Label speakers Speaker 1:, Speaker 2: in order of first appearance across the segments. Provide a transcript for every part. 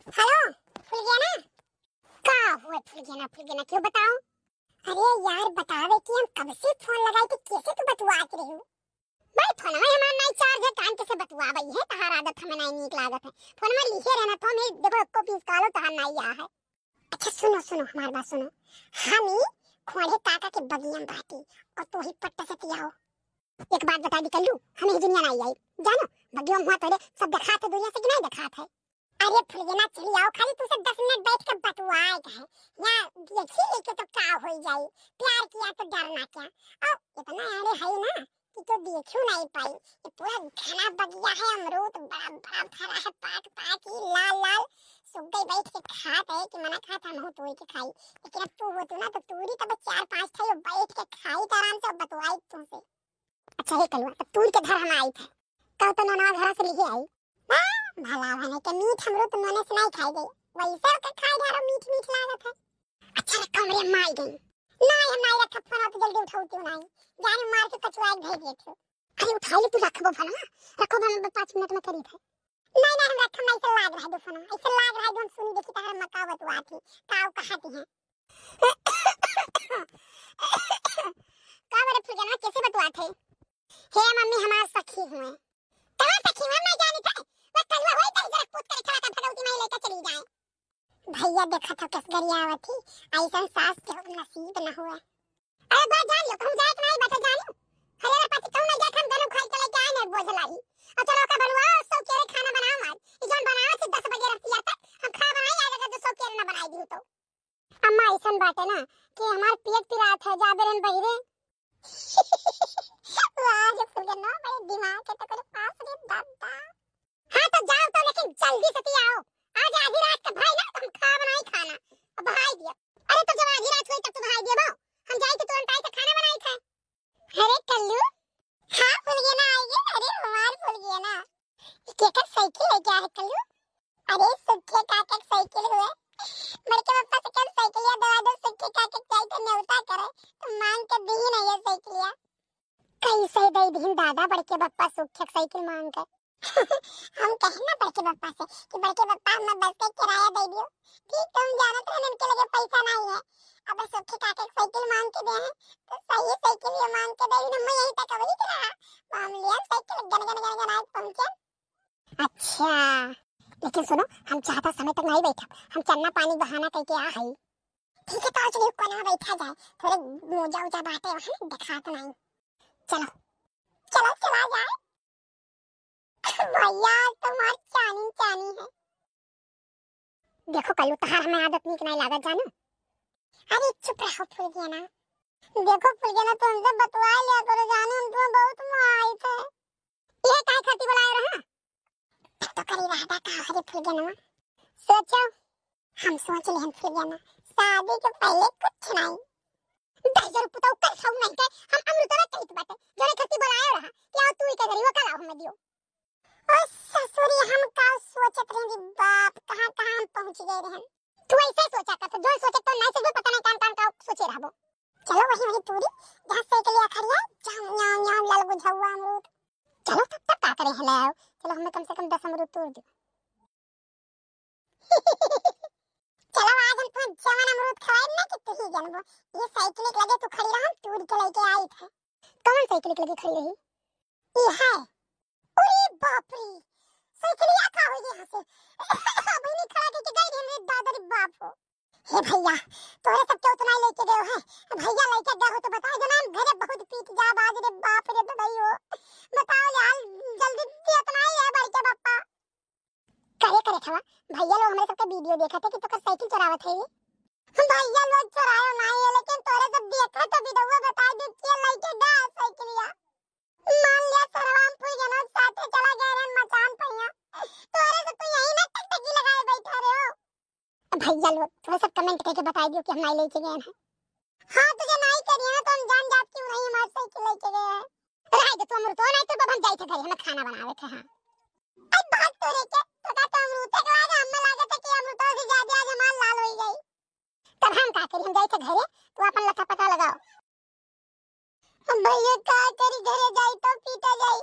Speaker 1: Hello फुलगियाना, का हुआ फुलगियाना क्यों बताओ? अरे यार बतावे कि हम कब से फोन लगाए कि कैसे तू बतवात रही हो। भाई फोन में हमारा नहीं चार्ज है, कान कैसे बतवा भाई है, तहार आदत हमें नहीं नीक लागत है। फोन में लिखे रहना तो हमें देखो को पीस कालो तहार नहीं आ है। अच्छा सुनो सुनो हमारी बात सुनो, हम ही खोड़े काका के बगिया बाटी और तू ही पट्टा से तियाओ। एक बात बता दी कल्लू, हमें दुनिया नहीं आई जानो, बगिया हुआ तोरे सब दिखाते दुनिया से कि नहीं दिखाते है। अरे फुलगियाना चली आओ, खाली तू से 10 मिनट बैठ के बतवाए है या देखी लेके तो का हो जाई, प्यार किया तो डरना क्या। और इतना अरे है ना कि तो देखू नहीं पाई, ये पूरा घना बगिया है, अमरूद बड़ा बड़ा भरा है, पाक पाक ही लाल लाल सुख गई, बैठ के खात है कि मना खाता हम तोड़ के खाई। लेकिन अब तू हो तू ना तो तूरी तब 4-5 थे बैठ के खाई तो आराम से बतवाई तुमसे। अच्छा हे कलवा तब तूर के घर हम आई थे, कल तो ननवा घर से लेके आई भला भने के मीठ हमरो तो मने से नहीं खाई गई, वैसे के खाई धारो मीठ मीठ लागत है। अच्छा रे कमरे में आई गई नहीं, हम नहीं रखा फोन तो जल्दी उठाओ नहीं जाने मार के कचवाई भेज दिए थे। अरे उठा ले तू, रखबो फोन रखो, हम 5 मिनट में करी थे। नहीं नहीं हम रखा नहीं, से लाग रहा है फोन, ऐसे लाग रहा है हम सुनी देखी तार मकावत वाती काव कहती है। का बड़े फुलगियाना कैसे बतवाते हे मम्मी हमार सखी हुए, तवा सखी हुए मैं जानी थे बस कलवा होई तई जरा पूछ कर खड़ा कर भगवती मैं लेकर चली जाए। भैया देखा था किस गरियावत थी, ऐसा सास के नसीब न हुआ। अरे बात जान लो तुम जाए नहीं बता जानियो, अरे रे पति तुम नहीं जाए हम दोनों खाई चले जाए ने बोझलाई और चलो का बनवाओ सौ केरे खाना बनाओ मत, ई जोन बनाओ से 10 बजे रखती आता हम खा बनाई आएगा तो 100 केरे ना बनाई दी तो। अम्मा ऐसन बात है ना कि हमार पेट पिरात है जाबेरन बहिरे। वाह जो फुलगियाना बड़े दिमाग के तो करे पास रे दादा। हाँ तो जाओ तो लेकिन जल्दी से आओ, आज आधी रात का भाई ना तो हम खा बनाई खाना अब भाई दिया। अरे तो जब आधी रात हुई तब तो भाई दिया बो हम जाए तो तुरंत आई तो खाना बनाई खाए। अरे कल्लू हाँ फुलगियाना आई गई, अरे हमार फुलगियाना केकर साइकिल है क्या है कल्लू? अरे सुखे काका साइकिल हुए बड़के पापा से कल साइकिल या दवा दो, सुखे काका चाहे तो न्योता करे तो मांग के दी नहीं है साइकिल या कैसे दे दिन दादा बड़के पापा सुखे साइकिल मांग के। हम कहना बड़के पापा से कि बड़के पापा हमें बस का किराया दे दियो, ठीक तुम जानत रहन इनके लगे पैसा नहीं है, अब सुखे काके साइकिल मांग के दे हैं तो सही साइकिल ये मांग के दे ना, मैं यही तक वही करा हम लिया cycle gun gun gun gun आज पहुंचे। अच्छा लेकिन सुनो हम चाहता समय तक नहीं बैठा, हम चन्ना पानी बहाना करके आ गई। ठीक है तो चलिए कोना बैठा जाए, थोड़े मोजा उजा बाटे वहां दिखा तो नहीं, चलो चलो चला जाए। भैया तुम्हारी चानी चानी है, देखो कल्लू तहार हमें आदत नहीं नहीं लागत जानो। अरे चुप रहो फुलगियाना, देखो फुलगियाना तुम हमसे बतवा लिया करो जानो, हम तुम्हें बहुत माई थे ये काहे खाती बुलाए रहा तो करी रहता का हरे फुलगियाना। सोचो हम सोच ले हम फुलगियाना शादी के पहले कुछ नहीं दाइजर पुताऊ कर खाऊ नहीं के हम अमृतवा कहित बाटे जने खाती बुलाए रहा क्या तू ही के करी वो कला हमें दियो। ओ ससुरी हम का सोचत रहे बाप कहां कहां हम पहुंच गए रहन, तू ऐसे सोचा कर जो सोचे तो नहीं से पता नहीं कान का सोचे रहबो। चलो वही वही पूरी जहां से के लिए खड़िया जाऊं न्याव न्याव लल बुझावा अमरूद, चलो तब का करे हले चलो हमें कम से कम 10 अमरूद तोड़ दो। चलो आज हम तो जवान अमरूद खवाए ना कि तू ही जानबो, ये साइकिल के लगे तू खड़ी रह तोड़ के लेके आई थे। कौन साइकिल के लगे खड़ी रही? ये है अरे बाप रे साइकिलिया का हो गई हंसे बहनी खड़ा करके गई रे मेरे दादा रे बाप हो। हे भैया तोरे सब क्यों उतना लेके गए हैं, भैया लेके गए हो तो बताओ जनाब घरे बहुत पीट जा बाज रे बाप रे भैया बताओ यार जल्दी दे इतना ही है भाई के पापा करे करे थवा भैया लोग हमारे सबका वीडियो देखा था कि तो कर साइकिल चलावत है ये भैया लोग चलायो नहीं है लेकिन तोरे सब देखा तो वीडियो बता दे कि लेके गए साइकिलिया मान लिया सरवाम फुलगियाना साथे चला गया रे मचान पहिया तोरे से तू यही ना टकटकी लगाए बैठा रहे हो। भैया लोग थोड़ा सा कमेंट करके बता दियो कि हम नहीं लेके गए हैं। हां तुझे नहीं करिए ना तो हम जान जात क्यों नहीं हमारे साइकिल लेके गए हैं, राय दे तो अमृत तो नहीं तो बब हम जाई थे घर हमें खाना बनावे थे। हां अब बात तो रे के तो का तो अमृत के बाद हमें लागत है कि अमृत से ज्यादा आज हमार लाल हो गई तब हम का करी हम जाई थे घरे तो अपन लथा पता लगाओ। भैया का करी घरे जाई तो पीटा जाई,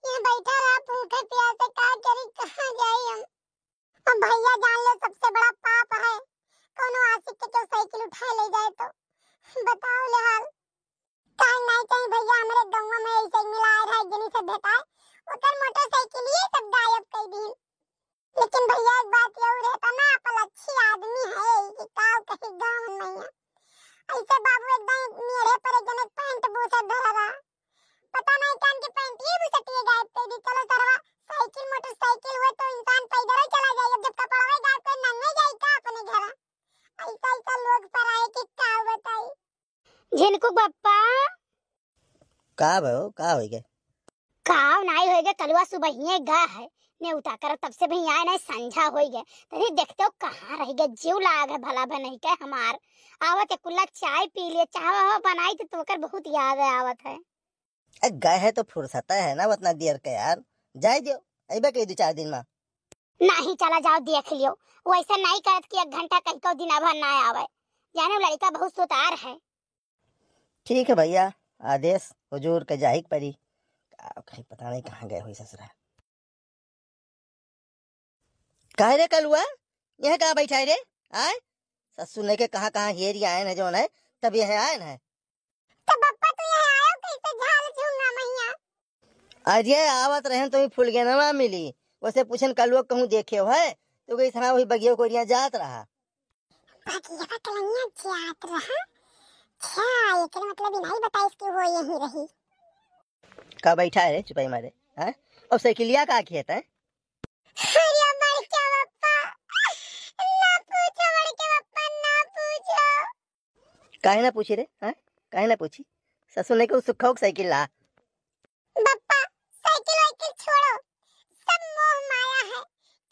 Speaker 1: यहाँ बैठा रहा भूखे प्यासे का करी कहां जाई हम। अब भाई भैया जान ले सबसे बड़ा पाप है कोनो आशिक के साइकिल उठा ले जाए तो बताओ ले हाल काहे नहीं कहीं भैया हमारे गांव में ऐसे ही मिला रहा जनी से भेटाए ओकर मोटरसाइकिल ये सब गायब कर दी। लेकिन भैया एक बात ये रहता ना अपन अच्छी आदमी है कि काव कहीं गांव नहीं है ऐसे बाबू एकदम मेरे पर एक जन पैंट बूसा धरा पता नहीं कान के पैंट ये बूसटिए गायब कर दी। चलो सरवा साइकिल मोटरसाइकिल हुए तो इंसान पैदल ही चला जाए जब कपड़ा में गायब कर नंगे जाए का अपने घर ऐसा ऐसा लोग पर आए कि का बताई झिनकू बप्पा
Speaker 2: का भयो का होइगे
Speaker 1: काव नहीं होएगा कलवा सुबह ही गा है ने उठा कर तब से भई आए नहीं संझा होई गए तनी देखते हो कहां रह गए जीव लाग है भला बन नहीं के हमार आवत कुल्ला चाय पी लिए चाय बनाई तो तोकर बहुत याद है आवत है।
Speaker 2: गए है तो फुर्सत है ना उतना देर के यार जाए दियो अइबे के 2-4 दिन में
Speaker 1: नहीं चला जाओ देख लियो वैसा नहीं करत कि 1 घंटा कहीं को दिन भर ना आवे जाने लड़का बहुत सुतार है।
Speaker 2: ठीक है भैया आदेश हुजूर के जाहिक पड़ी कहीं पता नहीं कहाँ गए हुई ससुरा काहे रे कलुआ यह कहाँ बैठा है रे आए ससुर ने के कहाँ हेरी आए न जो है तब यह आए न
Speaker 1: तो बप्पा तू यह आयो कैसे झाल झूंगा मैया
Speaker 2: अरे आवत रहन तो फूल के नवा मिली वैसे पूछन कलुआ कहूँ देखे हो है तो गई था वही बगियो को जात रहा
Speaker 1: बगिया कलनिया जात रहा क्या एक मतलब नहीं बता इसकी वो यही रही
Speaker 2: का बैठा है रे चुपाई मारे हैं और साइकिलिया का खेत है
Speaker 1: अरे बड़के बप्पा ना पूछो बड़के बप्पा ना पूछो
Speaker 2: काहे ना पूछी रे हैं काहे ना पूछी ससुर ने को सुखा साइकिल ला
Speaker 1: बप्पा साइकिल वाइकिल छोड़ो सब मोह माया है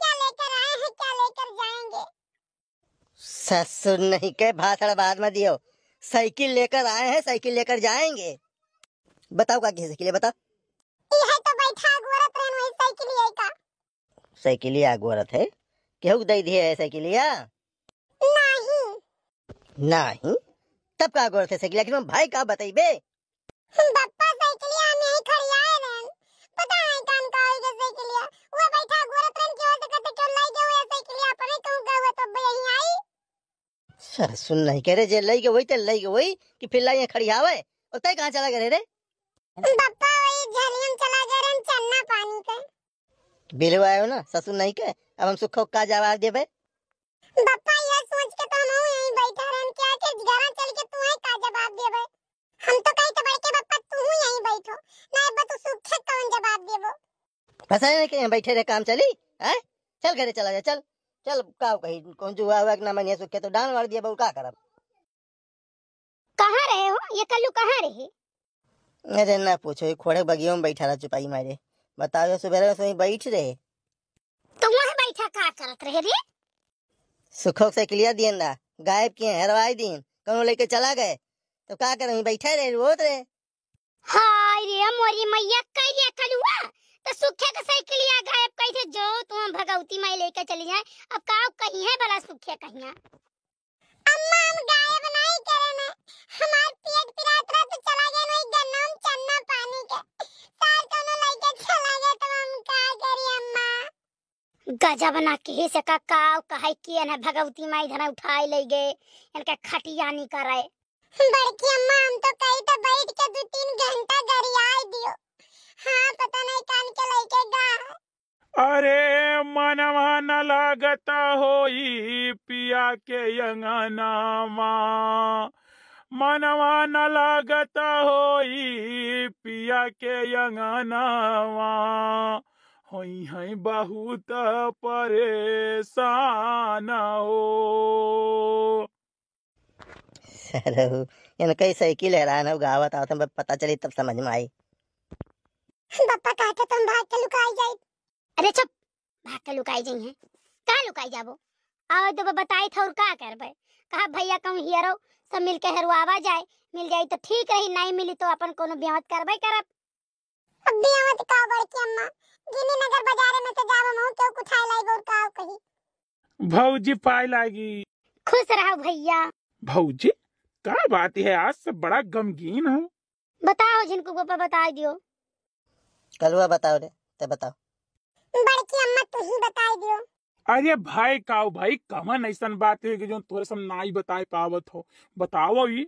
Speaker 1: क्या लेकर आए हैं क्या लेकर जाएंगे
Speaker 2: ससुर नहीं के भाषण बाद में दियो साइकिल लेकर आए हैं साइकिल लेकर जाएंगे बताओ का किसी के लिए बता
Speaker 1: ये तो बैठा गोरत रहन वही साइकिल ये का
Speaker 2: साइकिलिया गोरत है केहू दे दिए है साइकिलिया
Speaker 1: नहीं
Speaker 2: नहीं तब का गोरत है साइकिलिया कि भाई का बताइबे
Speaker 1: बप्पा साइकिलिया में ही खड़ी आए रहन पता नहीं कान का होई साइकिलिया वो बैठा गोरत रहन क्यों से कहते क्यों लाई गए वो साइकिलिया अपने कहूं गए तो यही आई
Speaker 2: ससुर नहीं कह रहे जे लई के वही तो लई के वही कि फिर लाई खड़ी आवे और तय कहां चला गए रे
Speaker 1: बप्पा वही झरियम चला गए रहन चन्ना पानी के
Speaker 2: बिलवा आयो ना ससुर नहीं के अब हम सुखो का जवाब देबे
Speaker 1: बप्पा ये सोच के तो हम यहीं बैठा रहन क्या के घरा चल के तू है का जवाब देबे हम तो कहीं तो बड़के बप्पा तू यहीं बैठो ना अब तू सुखे कौन जवाब देबो
Speaker 2: फसा नहीं के बैठे रे काम चली हैं चल घरे चला जा चल चल का कही कौन जो हुआ ना मनिया सुखे तो डांड मार दिया बहु का करब
Speaker 1: कहां रहे हो ये कल्लू कहां रहे
Speaker 2: अरे ना पूछो खोड़े बगियों में बैठा रहा चुपाई मारे बताओ सुबह से बैठ रहे
Speaker 1: तुम वहां बैठा का करत रहे रे
Speaker 2: सुखो से क्लियर दियन ना गायब किए हरवाई दिन कौन लेके चला गए तो का कर बैठे रहे रोत रहे
Speaker 1: हाय रे मोरी मैया कह रे कलुआ तो सुखे का साइकिलिया गायब कैसे जो तुम भगवती माई लेके चली जाए अब काव कहीं है भला सुखे कहीं अम्मा हम गायब नहीं करे ना हमार पेट पिरात रहा तो चला गया नहीं गन्नम चन्ना पानी के सार कोनो लेके चला गया तो हम का करी अम्मा गजब ना के से का काव कहे किए ना भगवती माई धना उठाई ले गए इनके खटिया नहीं करे बड़की अम्मा हम तो कहीं तो बैठ के 2-3 घंटा गरियाई दियो हाँ पता नहीं कान के लेके गा
Speaker 3: अरे मनवा न लागता होई पिया के अंगनामा मनवा न लागता होई पिया के अंगनामा होई है बहुत परेशान हो
Speaker 2: सर कई साइकिल हैरान हो गावत आवत पता चली तब समझ में आई
Speaker 1: बप्पा कहते तुम भाग के लुकाई जाए अरे चुप भाग के लुकाई जाई है का लुकाई जाबो आओ तो बताई था और का करबे कहा भैया कहूं हियरो सब मिल के हरवावा जाए मिल जाई तो ठीक रही नहीं मिली तो अपन कोनो ब्याहत करबे करब अब ब्याहत का बड़की अम्मा गिनी नगर बाजार में से जाबो मऊ क्यों कुछाई लाई बोर का कही
Speaker 3: भौजी पाई लागी
Speaker 1: खुश रहो भैया
Speaker 3: भौजी का बात है आज सब बड़ा गमगीन हो
Speaker 1: बताओ जिनको गोपा बता दियो
Speaker 2: कलुआ बताओ रे ते बताओ
Speaker 1: बड़की अम्मा तू ही बता दियो
Speaker 3: अरे भाई काऊ भाई कमन ऐसन बात है कि जो तोरे सब नाई बताए पावत हो। बताओ ही।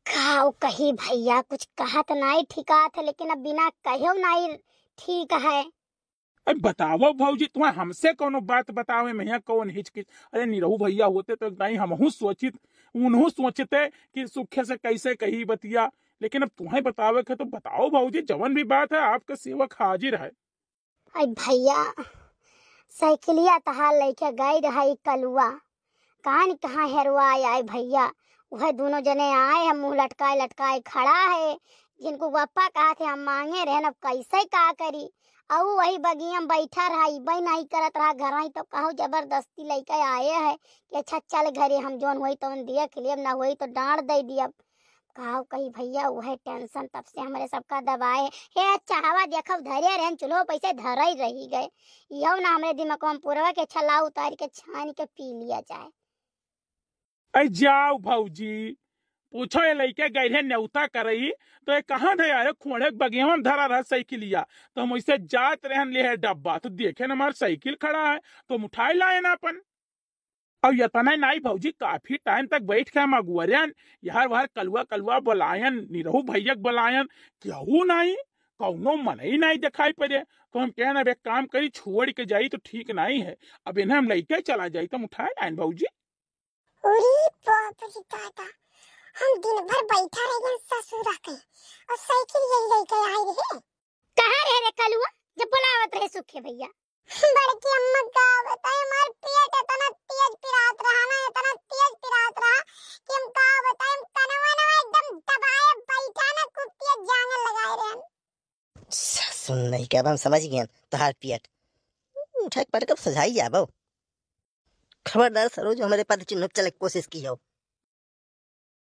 Speaker 1: खाओ कही भैया, कुछ कहा तो नहीं ठिका था, लेकिन अब बिना कहो नहीं ठीक है।
Speaker 3: अरे बताओ भौजी, तुम्हें हमसे कोनो बात बतावे मैं कौन हिचकिच। अरे निरहू भैया होते तो नहीं हमहू सोचित, उन्हों सोचते कि सुखे से कैसे कही बतिया। लेकिन अब तुम्हें बतावे के तो बताओ भौजी, जवन भी बात है आपका सेवक हाजिर है।
Speaker 1: अरे भैया साइकिलिया तहार लेके गई रही कलुआ, कहाँ न कहाँ हेरवा आए भैया। वह दोनों जने आए हैं, मुंह लटकाए लटकाए खड़ा है। जिनको पापा कहा थे हम मांगे रहे न, कैसे का करी। और वही बगिया में बैठा रहा, इबई नहीं करत रहा घर ही, तो कहो जबरदस्ती लेके आए है कि अच्छा चल घरे, हम जोन वही तो देख लिए, ना वही तो डांट दे दिया। कहा कही भैया वह टेंशन तब से हमारे सबका दबाए हे चाहवा देखब धरे रहन चलो पैसे धर ही रही गए। यो ना हमारे दिमाग में पूरा के छला उतार के छान के पी लिया जाए।
Speaker 3: अरे जाओ भौजी, पूछो ये लड़के गए न्यौता करई तो ये कहाँ थे यार, खोड़े बगिया में धरा रहा साइकिलिया। तो हम ऐसे जात रहन ले है डब्बा, तो देखे न हमारा साइकिल खड़ा है तो हम उठाए लाए ना अपन। और यतना नहीं भौजी, काफी टाइम तक बैठ के हम अगुअरन यार वहां कलुआ कलुआ बुलायन, निरहू भैया बुलायन, केहू नहीं, कौनो मन ही नहीं दिखाई पड़े। तो हम कहना अब एक काम करी, छोड़ के जाई तो ठीक नहीं है, अब इन्हें हम लेके चला जाई तो हम उठाए लाइन भौजी।
Speaker 1: अरे बाप रे दादा, हम दिन भर बैठा रह गए ससुरा के और साइकिल यही लेके आए रहे। कहाँ रह रे कलुआ जब बुलावत रहे सुखे भैया। बड़की अम्मा का बताए हमार पेट इतना तेज पिरात रहा ना, इतना तेज पिरात रहा कि हम का बताए, हम कनवा ना एकदम दबाए बैठा ना, खूब तेज जाने लगाए रहे।
Speaker 2: सुन नहीं क्या हम समझ गए तोहार पियट उठा के पड़ कब सजाई जाबो। खबरदार सरोज हमारे पद चिन्ह चले कोशिश की हो।